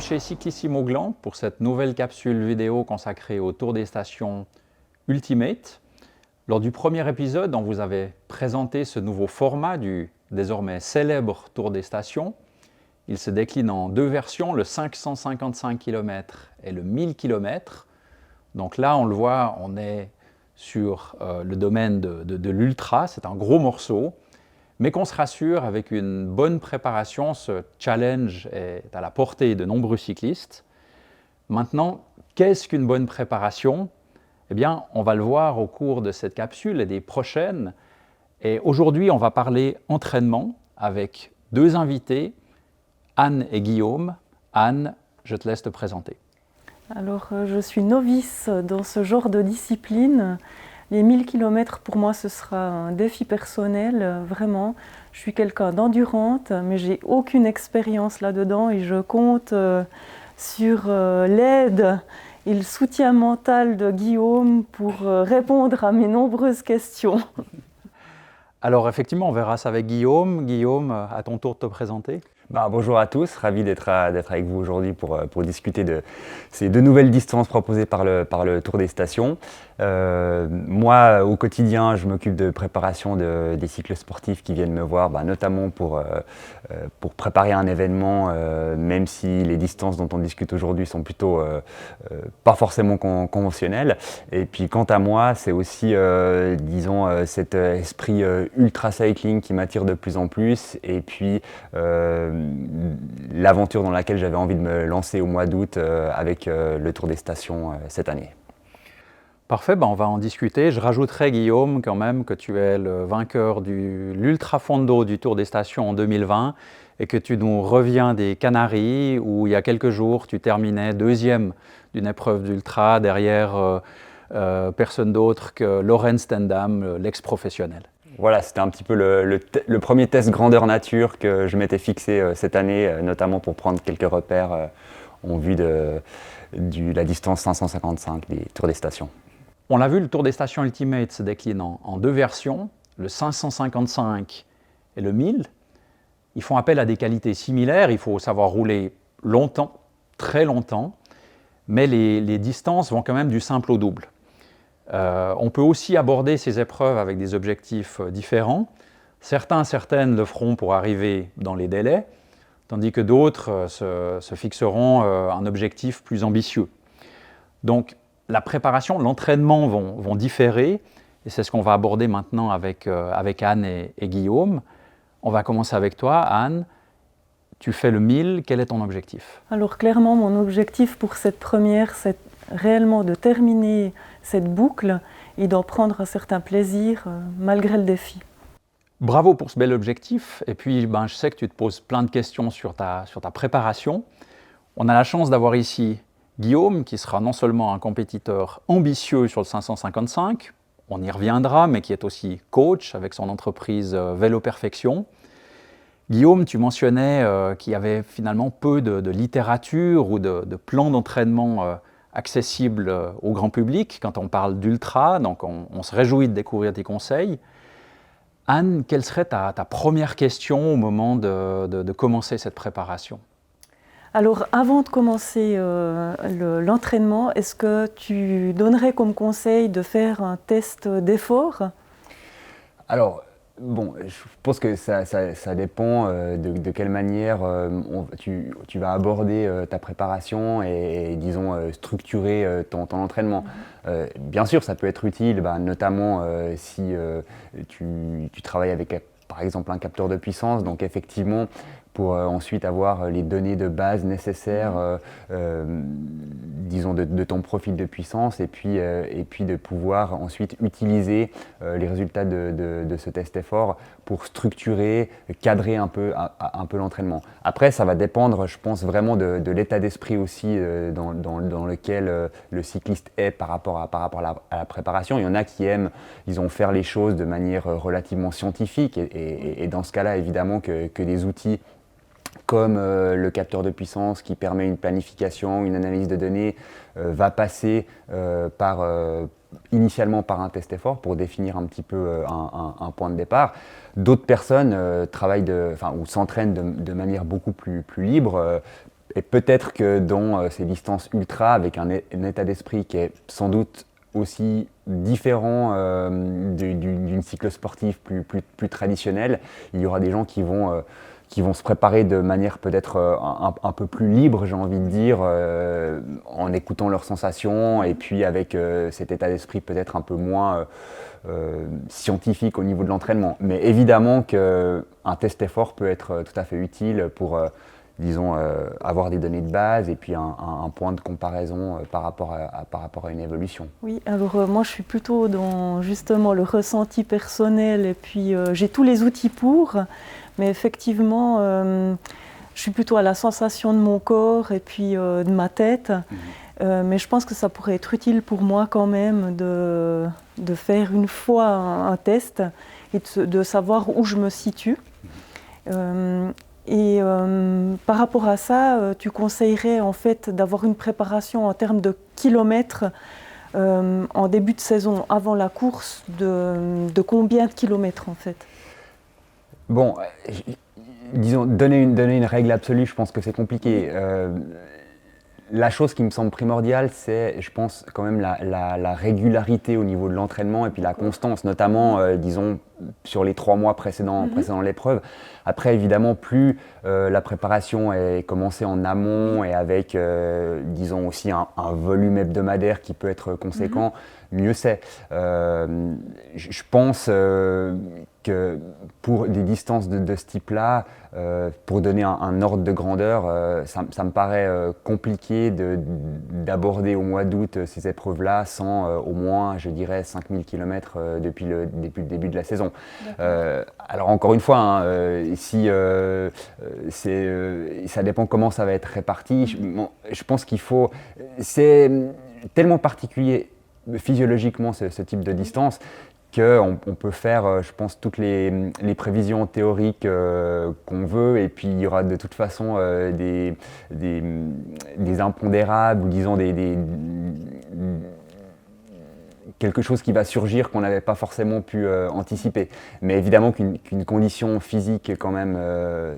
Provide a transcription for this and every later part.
chez Cyclissimo Gland pour cette nouvelle capsule vidéo consacrée au Tour des Stations Ultimate. Lors du premier épisode, on vous avait présenté ce nouveau format du désormais célèbre Tour des Stations. Il se décline en deux versions, le 555 km et le 1000 km. Donc là, on le voit, on est sur le domaine de l'ultra, c'est un gros morceau. Mais qu'on se rassure, avec une bonne préparation, ce challenge est à la portée de nombreux cyclistes. Maintenant, qu'est-ce qu'une bonne préparation ? Eh bien, on va le voir au cours de cette capsule et des prochaines. Et aujourd'hui, on va parler entraînement avec deux invités, Anne et Guillaume. Anne, je te laisse te présenter. Alors, je suis novice dans ce genre de discipline. Les 1000 km, pour moi, ce sera un défi personnel, vraiment. Je suis quelqu'un d'endurante, mais j'ai aucune expérience là-dedans et je compte sur l'aide et le soutien mental de Guillaume pour répondre à mes nombreuses questions. Alors effectivement, on verra ça avec Guillaume. Guillaume, à ton tour de te présenter. Bonjour à tous, ravi d'être avec vous aujourd'hui pour discuter de ces deux nouvelles distances proposées par le Tour des Stations. Moi, au quotidien, je m'occupe de préparation des cycles sportifs qui viennent me voir, notamment pour préparer un événement, même si les distances dont on discute aujourd'hui sont plutôt pas forcément conventionnelles. Et puis quant à moi, c'est aussi, cet esprit ultra cycling qui m'attire de plus en plus. Et puis l'aventure dans laquelle j'avais envie de me lancer au mois d'août avec le Tour des Stations cette année. Parfait, on va en discuter. Je rajouterai, Guillaume, quand même, que tu es le vainqueur de l'Ultra Fondo du Tour des Stations en 2020 et que tu nous reviens des Canaries où, il y a quelques jours, tu terminais deuxième d'une épreuve d'ultra derrière personne d'autre que Laurens ten Dam, l'ex-professionnel. Voilà, c'était un petit peu le premier test grandeur nature que je m'étais fixé cette année, notamment pour prendre quelques repères en vue de la distance 555 des Tours des Stations. On l'a vu, le Tour des Stations Ultimate se décline en deux versions, le 555 et le 1000. Ils font appel à des qualités similaires, il faut savoir rouler longtemps, très longtemps, mais les distances vont quand même du simple au double. On peut aussi aborder ces épreuves avec des objectifs différents. Certaines le feront pour arriver dans les délais, tandis que d'autres se fixeront un objectif plus ambitieux. Donc la préparation, l'entraînement vont différer, et c'est ce qu'on va aborder maintenant avec Anne et Guillaume. On va commencer avec toi, Anne. Tu fais le 1000, quel est ton objectif ? Alors clairement, mon objectif pour cette première, c'est réellement de terminer cette boucle et d'en prendre un certain plaisir malgré le défi. Bravo pour ce bel objectif. Et puis, je sais que tu te poses plein de questions sur ta préparation. On a la chance d'avoir ici Guillaume, qui sera non seulement un compétiteur ambitieux sur le 555, on y reviendra, mais qui est aussi coach avec son entreprise Vélo Perfection. Guillaume, tu mentionnais qu'il y avait finalement peu de littérature ou de plans d'entraînement accessibles au grand public quand on parle d'ultra, donc on se réjouit de découvrir tes conseils. Anne, quelle serait ta première question au moment de commencer cette préparation ? Alors, avant de commencer l'entraînement, est-ce que tu donnerais comme conseil de faire un test d'effort ? Alors, je pense que ça dépend de quelle manière tu vas aborder ta préparation et disons, structurer ton entraînement. Bien sûr, ça peut être utile, notamment si tu travailles avec, par exemple, un capteur de puissance. Donc, effectivement, pour ensuite avoir les données de base nécessaires, disons, de ton profil de puissance et puis de pouvoir ensuite utiliser les résultats de ce test effort pour structurer, cadrer un peu l'entraînement. Après, ça va dépendre, je pense, vraiment de l'état d'esprit aussi dans lequel le cycliste est par rapport à la préparation. Il y en a qui aiment, disons, faire les choses de manière relativement scientifique et dans ce cas-là, évidemment, que des outils comme le capteur de puissance qui permet une planification, une analyse de données, va passer initialement par un test effort pour définir un petit peu un point de départ. D'autres personnes travaillent ou s'entraînent de manière beaucoup plus libre. et peut-être que dans ces distances ultra, avec un état d'esprit qui est sans doute aussi différent d'une cyclosportive plus traditionnelle, il y aura des gens qui vont se préparer de manière peut-être un peu plus libre, j'ai envie de dire, en écoutant leurs sensations et puis avec cet état d'esprit peut-être un peu moins scientifique au niveau de l'entraînement. Mais évidemment qu'un test effort peut être tout à fait utile pour, disons, avoir des données de base et puis un point de comparaison par rapport à une évolution. Oui, alors moi je suis plutôt dans justement le ressenti personnel et puis j'ai tous les outils pour, mais effectivement je suis plutôt à la sensation de mon corps et puis de ma tête. Mais je pense que ça pourrait être utile pour moi quand même de faire une fois un test et de savoir où je me situe. Par rapport à ça, tu conseillerais en fait d'avoir une préparation en termes de kilomètres en début de saison, avant la course, de combien de kilomètres en fait? Bon, disons, donner une règle absolue, je pense que c'est compliqué. La chose qui me semble primordiale, c'est, je pense, quand même la régularité au niveau de l'entraînement et puis la constance, notamment, disons, sur les 3 mois précédant l'épreuve. Après, évidemment, plus la préparation est commencée en amont et avec, disons, aussi un volume hebdomadaire qui peut être conséquent, mieux c'est. Je pense que pour des distances de ce type-là, pour donner un ordre de grandeur, ça me paraît compliqué d'aborder au mois d'août ces épreuves-là sans au moins, je dirais, 5000 km depuis le début de la saison. Alors encore une fois, hein, ça dépend comment ça va être réparti. Je pense qu'il faut... C'est tellement particulier physiologiquement ce type de distance qu'on peut faire, je pense, toutes les prévisions théoriques qu'on veut, et puis il y aura de toute façon des impondérables, ou disons quelque chose qui va surgir qu'on n'avait pas forcément pu anticiper. Mais évidemment qu'une condition physique quand même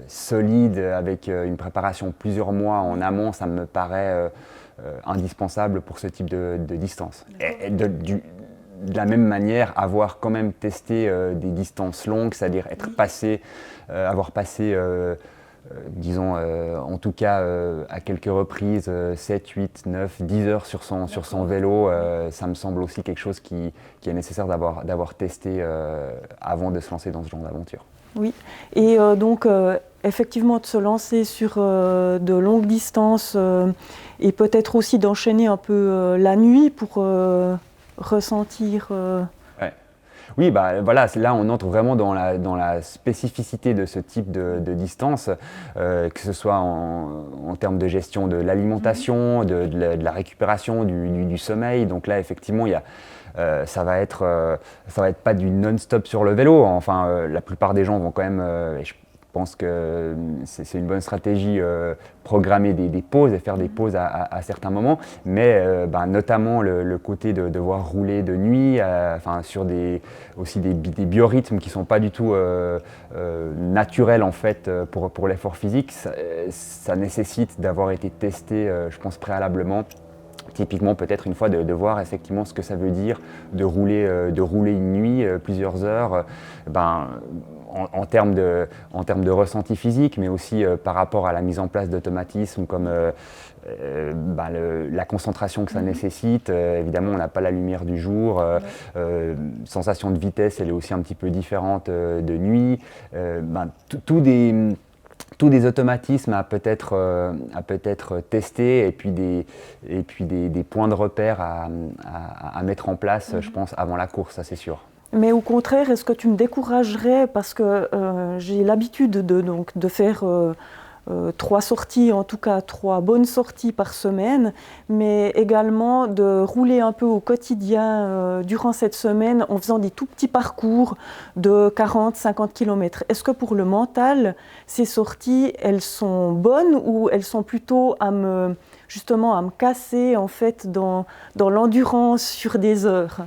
solide, avec une préparation plusieurs mois en amont, ça me paraît indispensable pour ce type de distance. Et de la même manière, avoir quand même testé des distances longues, c'est-à-dire avoir passé, disons, en tout cas à quelques reprises, 7, 8, 9, 10 heures sur son vélo, ça me semble aussi quelque chose qui est nécessaire d'avoir testé avant de se lancer dans ce genre d'aventure. Oui, et donc effectivement de se lancer sur de longues distances et peut-être aussi d'enchaîner un peu la nuit pour ressentir... Ouais. Oui, bah, voilà, là on entre vraiment dans la spécificité de ce type de distance, que ce soit en termes de gestion de l'alimentation, de la récupération, du sommeil. Donc là effectivement, ça va être pas du non-stop sur le vélo. Enfin, la plupart des gens vont quand même, je pense que c'est une bonne stratégie, programmer des pauses et faire des pauses à certains moments, mais notamment le côté de devoir rouler de nuit, sur aussi des biorhythmes qui ne sont pas du tout naturels en fait pour l'effort physique. Ça nécessite d'avoir été testé, je pense, préalablement. Typiquement, peut-être une fois de voir effectivement ce que ça veut dire de rouler une nuit, plusieurs heures, en termes de ressenti physique, mais aussi par rapport à la mise en place d'automatismes comme la concentration que ça nécessite. Évidemment, on n'a pas la lumière du jour. Sensation de vitesse, elle est aussi un petit peu différente de nuit. Tous des automatismes à peut-être tester, et puis des points de repère à mettre en place, je pense, avant la course, ça c'est sûr. Mais au contraire, est-ce que tu me découragerais, parce que j'ai l'habitude de faire 3 sorties, en tout cas 3 bonnes sorties par semaine, mais également de rouler un peu au quotidien durant cette semaine en faisant des tout petits parcours de 40-50 km. Est-ce que pour le mental, ces sorties, elles sont bonnes ou elles sont plutôt justement à me casser en fait dans l'endurance sur des heures ?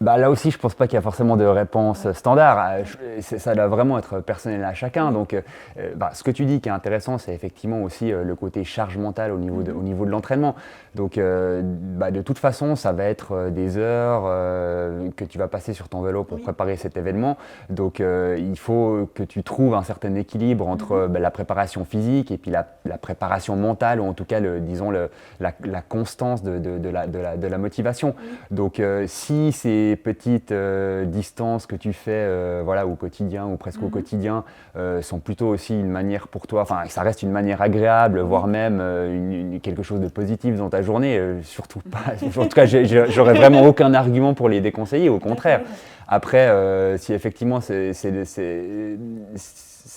Bah, là aussi, je pense pas qu'il y a forcément de réponse standard. Ça doit vraiment être personnel à chacun. Donc, ce que tu dis qui est intéressant, c'est effectivement aussi le côté charge mentale au niveau de l'entraînement. Donc, de toute façon, ça va être des heures que tu vas passer sur ton vélo pour préparer cet événement. Donc, il faut que tu trouves un certain équilibre entre la préparation physique et puis la préparation mentale, ou en tout cas, la constance de la motivation. Donc, si ces petites distances que tu fais au quotidien ou presque au quotidien sont plutôt aussi une manière pour toi, enfin ça reste une manière agréable, voire même quelque chose de positif dans ta journée, surtout pas, en tout cas j'aurais vraiment aucun argument pour les déconseiller, au contraire. Après, si effectivement ce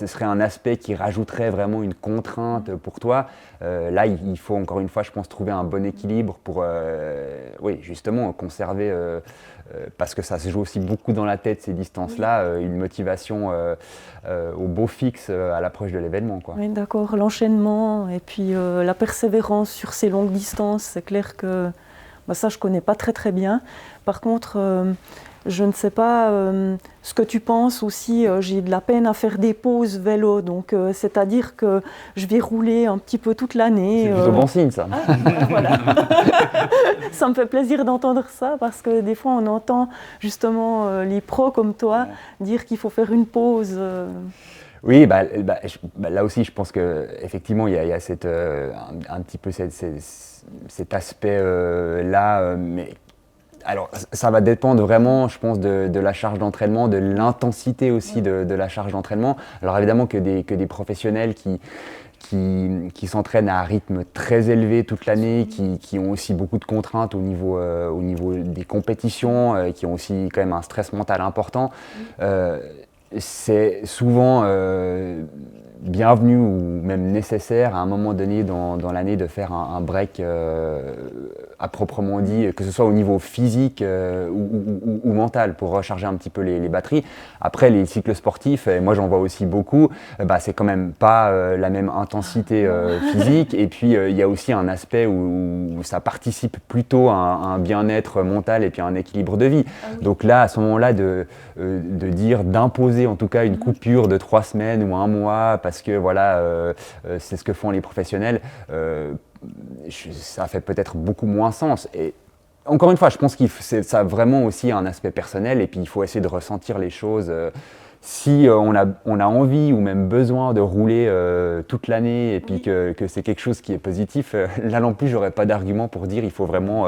serait un aspect qui rajouterait vraiment une contrainte pour toi, là il faut encore une fois, je pense, trouver un bon équilibre pour justement conserver, parce que ça se joue aussi beaucoup dans la tête ces distances-là, une motivation au beau fixe à l'approche de l'événement, quoi. Oui, d'accord, l'enchaînement et puis la persévérance sur ces longues distances, c'est clair que ça je ne connais pas très très bien. Par contre, je ne sais pas ce que tu penses aussi, j'ai de la peine à faire des pauses vélo, donc c'est-à-dire que je vais rouler un petit peu toute l'année. C'est plutôt bon signe, ça. Voilà. Ça me fait plaisir d'entendre ça, parce que des fois on entend justement les pros comme toi dire qu'il faut faire une pause. Oui, là aussi, je pense qu'effectivement, il y a un petit peu cet aspect-là, mais alors, ça va dépendre vraiment, je pense, de la charge d'entraînement, de l'intensité aussi de la charge d'entraînement. Alors évidemment que des professionnels qui s'entraînent à un rythme très élevé toute l'année, qui ont aussi beaucoup de contraintes au niveau des compétitions, qui ont aussi quand même un stress mental important, c'est souvent bienvenu ou même nécessaire à un moment donné dans l'année de faire un break à proprement dit, que ce soit au niveau physique ou mental, pour recharger un petit peu les batteries. Après, les cycles sportifs, et moi j'en vois aussi beaucoup, c'est quand même pas la même intensité physique, et puis il y a aussi un aspect où ça participe plutôt à un bien-être mental et puis à un équilibre de vie. Donc là, à ce moment-là, d'imposer en tout cas une coupure de 3 semaines ou 1 mois, parce que voilà, c'est ce que font les professionnels, ça fait peut-être beaucoup moins sens. Et encore une fois, je pense que ça a vraiment aussi un aspect personnel, et puis il faut essayer de ressentir les choses. Si on a envie ou même besoin de rouler toute l'année, et puis que c'est quelque chose qui est positif, là non plus, j'aurais pas d'argument pour dire il faut vraiment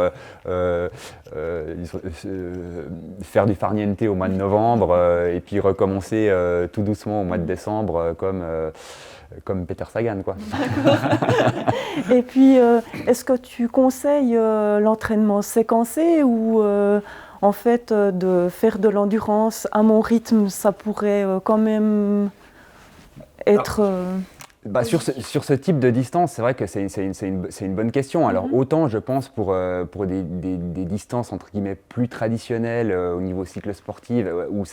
faire du farniente au mois de novembre et puis recommencer tout doucement au mois de décembre comme Peter Sagan, quoi. Et puis, est-ce que tu conseilles l'entraînement séquencé, ou en fait de faire de l'endurance à mon rythme, ça pourrait quand même être... Sur ce type de distance, c'est vrai que c'est une bonne question. Alors autant je pense pour des distances entre guillemets plus traditionnelles au niveau cycle sportif, où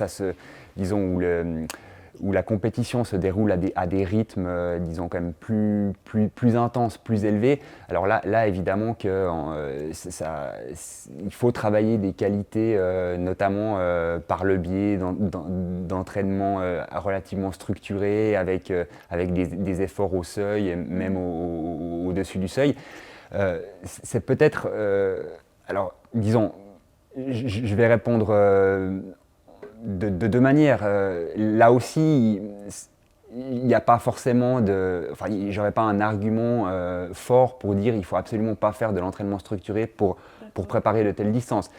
où la compétition se déroule à des rythmes, disons quand même plus intenses, plus élevés. Alors là évidemment que il faut travailler des qualités, notamment par le biais d'entraînements relativement structurés, avec des efforts au seuil, et même au-dessus du seuil. C'est peut-être, alors disons, je vais répondre de 2 manières. Là aussi, il n'y a pas forcément j'aurais pas un argument fort pour dire il faut absolument pas faire de l'entraînement structuré pour préparer de telles distances.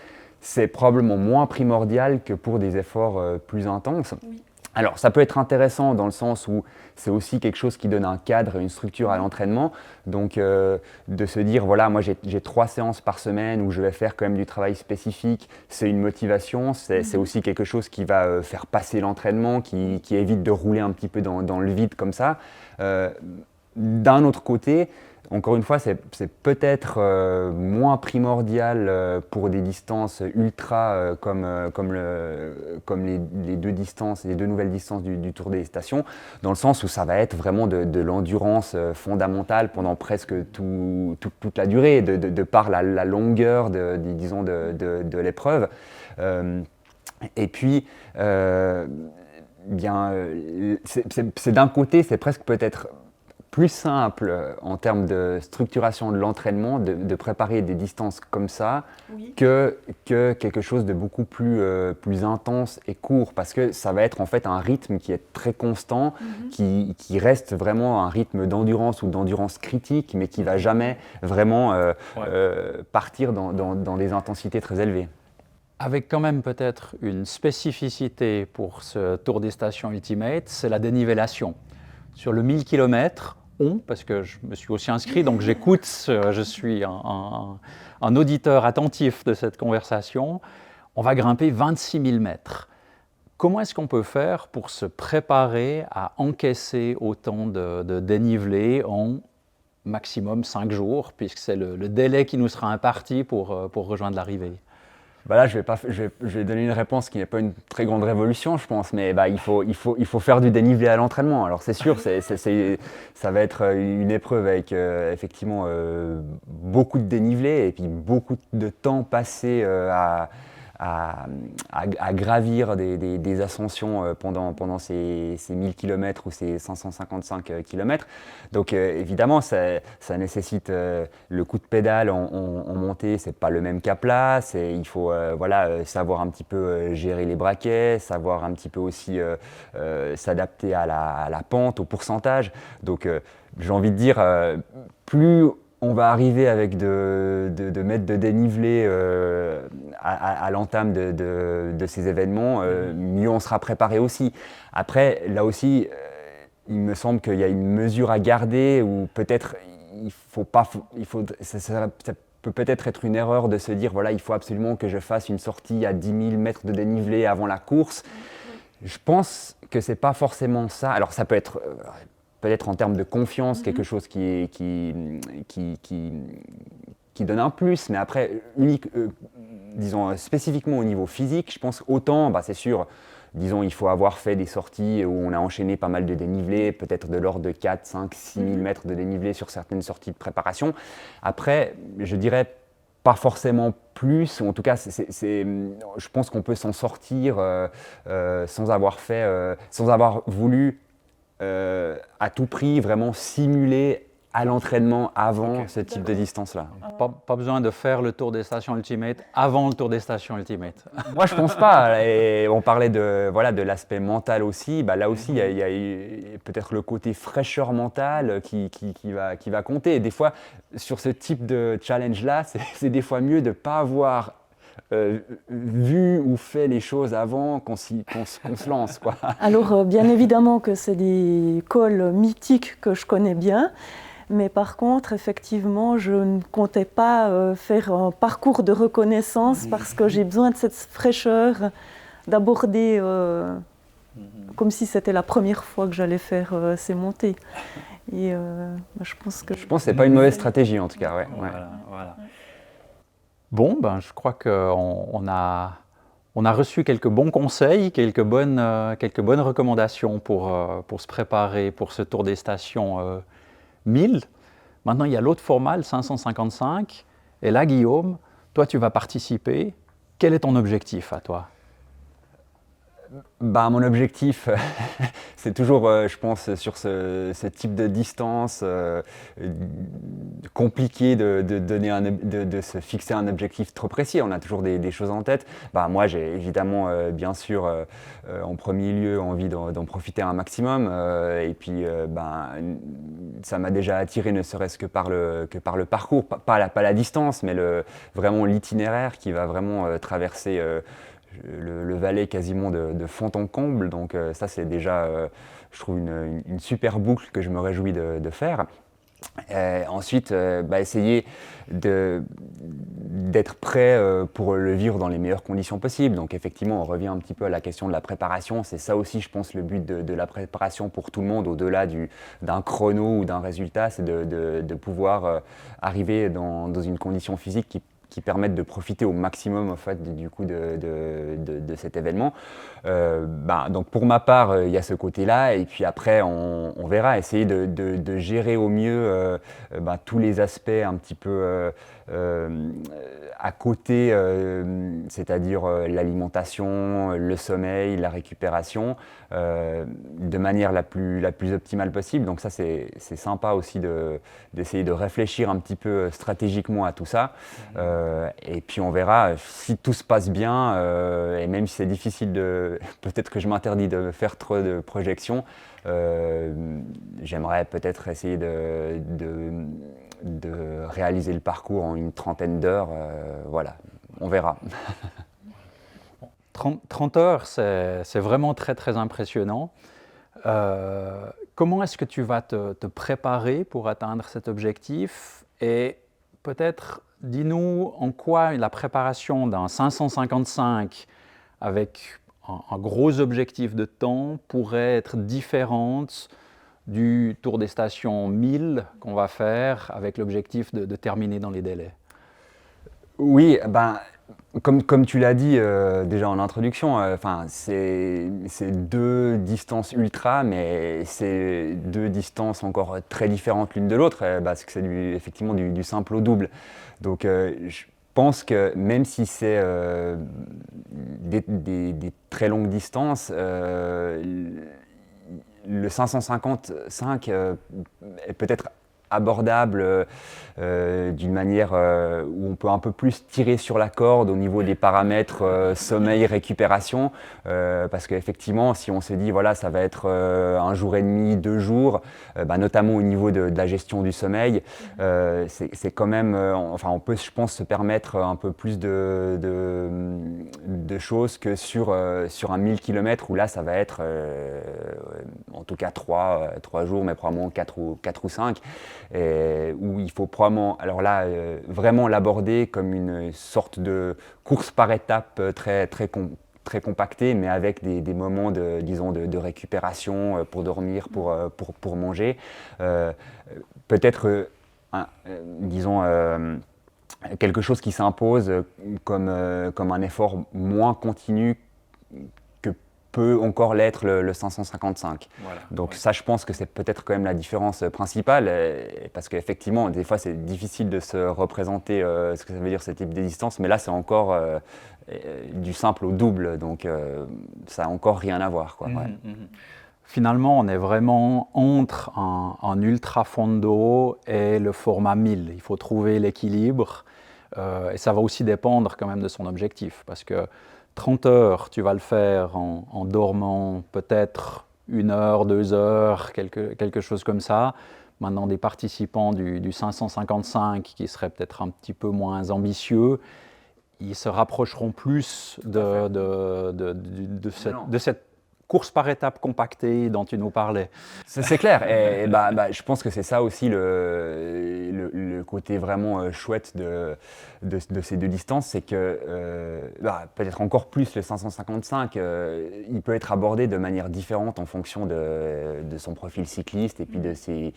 C'est probablement moins primordial que pour des efforts plus intenses. Oui. Alors, ça peut être intéressant dans le sens où c'est aussi quelque chose qui donne un cadre et une structure à l'entraînement. Donc, de se dire, voilà, moi j'ai 3 séances par semaine où je vais faire quand même du travail spécifique, c'est une motivation, c'est aussi quelque chose qui va faire passer l'entraînement, qui évite de rouler un petit peu dans le vide comme ça. D'un autre côté, encore une fois, c'est peut-être moins primordial pour des distances ultra comme les deux nouvelles distances du Tour des Stations, dans le sens où ça va être vraiment de l'endurance fondamentale pendant presque toute la durée, de par la longueur disons de l'épreuve. Et puis, c'est d'un côté, c'est presque peut-être plus simple en termes de structuration de l'entraînement, de préparer des distances comme ça, Oui. que quelque chose de beaucoup plus intense et court, parce que ça va être en fait un rythme qui est très constant, qui reste vraiment un rythme d'endurance ou d'endurance critique, mais qui ne va jamais vraiment partir dans des intensités très élevées. Avec quand même peut-être une spécificité pour ce Tour des Stations Ultimate, c'est la dénivellation. Sur le 1000 km, parce que je me suis aussi inscrit, donc j'écoute, je suis un auditeur attentif de cette conversation, on va grimper 26 000 mètres. Comment est-ce qu'on peut faire pour se préparer à encaisser autant de dénivelé en maximum 5 jours, puisque c'est le délai qui nous sera imparti pour rejoindre l'arrivée? Bah là, je vais donner une réponse qui n'est pas une très grande révolution, je pense, mais il faut faire du dénivelé à l'entraînement. Alors c'est sûr, ça va être une épreuve avec effectivement beaucoup de dénivelé et puis beaucoup de temps passé à gravir des ascensions pendant ces 1000 km ou ces 555 km. Donc évidemment, ça nécessite le coup de pédale en montée, c'est pas le même qu'à plat. Il faut savoir un petit peu gérer les braquets, savoir un petit peu aussi s'adapter à la pente, au pourcentage. Donc j'ai envie de dire, plus on va arriver avec de mètres de dénivelé à l'entame de ces événements, mieux on sera préparé aussi. Après, là aussi, il me semble qu'il y a une mesure à garder où peut-être ça peut peut-être être une erreur de se dire voilà, il faut absolument que je fasse une sortie à 10 000 mètres de dénivelé avant la course. Je pense que c'est pas forcément ça. Alors ça peut être peut-être en termes de confiance, quelque chose qui donne un plus, mais après, disons spécifiquement au niveau physique, je pense autant, c'est sûr, disons, il faut avoir fait des sorties où on a enchaîné pas mal de dénivelé, peut-être de l'ordre de 4, 5, 6 000 mètres de dénivelé sur certaines sorties de préparation. Après, je dirais pas forcément plus, ou en tout cas, je pense qu'on peut s'en sortir sans avoir voulu à tout prix vraiment simuler à l'entraînement avant ce type de distance-là. Pas besoin de faire le Tour des Stations Ultimate avant le Tour des Stations Ultimate. Moi, je pense pas. Et on parlait de l'aspect mental aussi. Là aussi, il y a peut-être le côté fraîcheur mentale qui va compter. Et des fois, sur ce type de challenge-là, c'est des fois mieux de ne pas avoir vu ou fait les choses avant qu'on se lance, quoi. Alors, bien évidemment que c'est des cols mythiques que je connais bien, mais par contre, effectivement, je ne comptais pas faire un parcours de reconnaissance parce que j'ai besoin de cette fraîcheur, d'aborder comme si c'était la première fois que j'allais faire ces montées. Et je pense que c'est pas une mauvaise stratégie en tout cas. Ouais. Voilà. Bon, je crois qu'on a reçu quelques bons conseils, quelques bonnes recommandations pour se préparer pour ce Tour des Stations 1000. Maintenant, il y a l'autre format, le 555. Et là, Guillaume, toi, tu vas participer. Quel est ton objectif à toi ? Mon objectif, c'est toujours, je pense, sur ce type de distance compliqué de se fixer un objectif trop précis. On a toujours des choses en tête. Moi, j'ai évidemment, bien sûr, en premier lieu, envie d'en profiter un maximum. Et puis, ça m'a déjà attiré, ne serait-ce que par le parcours, pas la distance, mais vraiment l'itinéraire qui va vraiment traverser le Valais quasiment de fond en comble, donc ça c'est déjà, je trouve, une super boucle que je me réjouis de faire. Ensuite, essayer d'être prêt pour le vivre dans les meilleures conditions possibles. Donc effectivement, on revient un petit peu à la question de la préparation. C'est ça aussi, je pense, le but de la préparation pour tout le monde, au-delà d'un chrono ou d'un résultat, c'est de pouvoir arriver dans une condition physique qui permettent de profiter au maximum en fait, du coup de cet événement. Donc pour ma part, il y a ce côté-là, et puis après on verra, essayer de gérer au mieux tous les aspects un petit peu à côté, c'est-à-dire l'alimentation, le sommeil, la récupération, de manière la plus optimale possible. Donc ça c'est sympa aussi d'essayer de réfléchir un petit peu stratégiquement à tout ça. Et puis on verra si tout se passe bien, et même si c'est difficile peut-être que je m'interdis de faire trop de projections, j'aimerais peut-être essayer de réaliser le parcours en une trentaine d'heures, voilà, on verra. 30 heures, c'est vraiment très très impressionnant. Comment est-ce que tu vas te préparer pour atteindre cet objectif? Et peut-être, dis-nous en quoi la préparation d'un 555 avec un gros objectif de temps pourrait être différente du tour des stations 1000 qu'on va faire avec l'objectif de terminer dans les délais. Oui, comme tu l'as dit déjà en introduction, c'est deux distances ultra, mais c'est deux distances encore très différentes l'une de l'autre, parce que c'est effectivement du simple au double. Donc je pense que même si c'est des très longues distances, le 555 est peut-être abordable d'une manière où on peut un peu plus tirer sur la corde au niveau des paramètres sommeil, récupération, parce qu'effectivement si on se dit voilà ça va être un jour et demi, 2 jours, notamment au niveau de la gestion du sommeil, c'est quand même, on peut je pense se permettre un peu plus de choses que sur un 1000 km où là ça va être en tout cas 3 jours, mais probablement 4 ou 5. Où il faut probablement, alors là, vraiment l'aborder comme une sorte de course par étapes très compactée, mais avec des moments de récupération pour dormir, pour manger. Peut-être, disons, quelque chose qui s'impose comme un effort moins continu que peut encore l'être le 555. Voilà, Donc oui. ça, je pense que c'est peut-être quand même la différence principale, parce qu'effectivement, des fois, c'est difficile de se représenter ce que ça veut dire ce type de distance, mais là, c'est encore du simple au double, donc ça n'a encore rien à voir, quoi. Ouais. Finalement, on est vraiment entre un ultra fondo et le format 1000. Il faut trouver l'équilibre, et ça va aussi dépendre quand même de son objectif, parce que 30 heures, tu vas le faire en dormant peut-être 1 heure, 2 heures, quelque chose comme ça. Maintenant, des participants du 555 qui seraient peut-être un petit peu moins ambitieux, ils se rapprocheront plus de cette course par étapes compactée dont tu nous parlais. C'est clair, et je pense que c'est ça aussi le côté vraiment chouette de ces deux distances, c'est que peut-être encore plus le 555, il peut être abordé de manière différente en fonction de son profil cycliste et puis de ses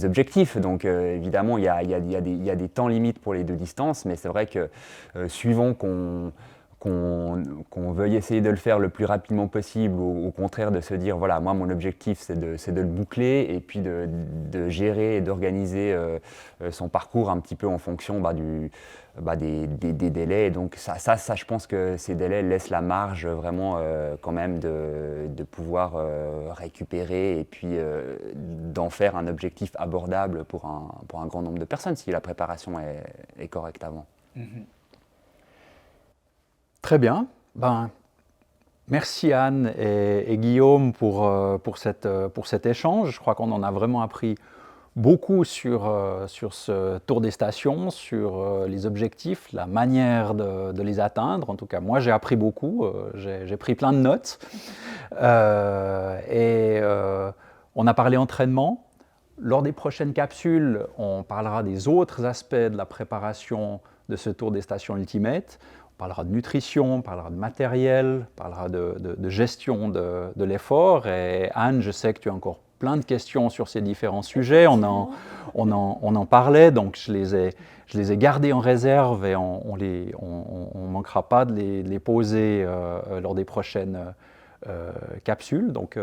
objectifs. Donc évidemment, il y a des temps limites pour les deux distances, mais c'est vrai que suivant qu'on veuille essayer de le faire le plus rapidement possible, ou au contraire de se dire voilà, moi mon objectif c'est de le boucler, et puis de gérer et d'organiser son parcours un petit peu en fonction des délais. Et donc ça, je pense que ces délais laissent la marge vraiment quand même de pouvoir récupérer, et puis d'en faire un objectif abordable pour un grand nombre de personnes si la préparation est correcte avant. Très bien. Merci Anne et Guillaume pour cet échange. Je crois qu'on en a vraiment appris beaucoup sur ce tour des stations, sur les objectifs, la manière de les atteindre. En tout cas, moi j'ai appris beaucoup, j'ai pris plein de notes. On a parlé entraînement. Lors des prochaines capsules, on parlera des autres aspects de la préparation de ce Tour des Stations Ultimate. On parlera de nutrition, on parlera de matériel, on parlera de gestion de l'effort. Et Anne, je sais que tu as encore plein de questions sur ces différents sujets. On en parlait, donc je les ai gardés en réserve et on ne manquera pas de les poser lors des prochaines capsules. Donc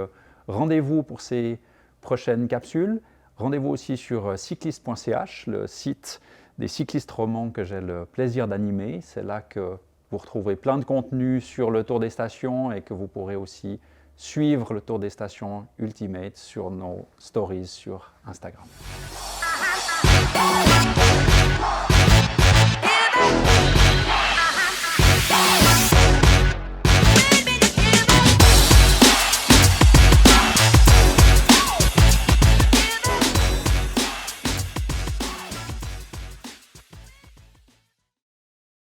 rendez-vous pour ces prochaines capsules. Rendez-vous aussi sur cycliste.ch, le site des cyclistes romans que j'ai le plaisir d'animer. C'est là que vous retrouverez plein de contenus sur le Tour des Stations et que vous pourrez aussi suivre le Tour des Stations Ultimate sur nos stories sur Instagram.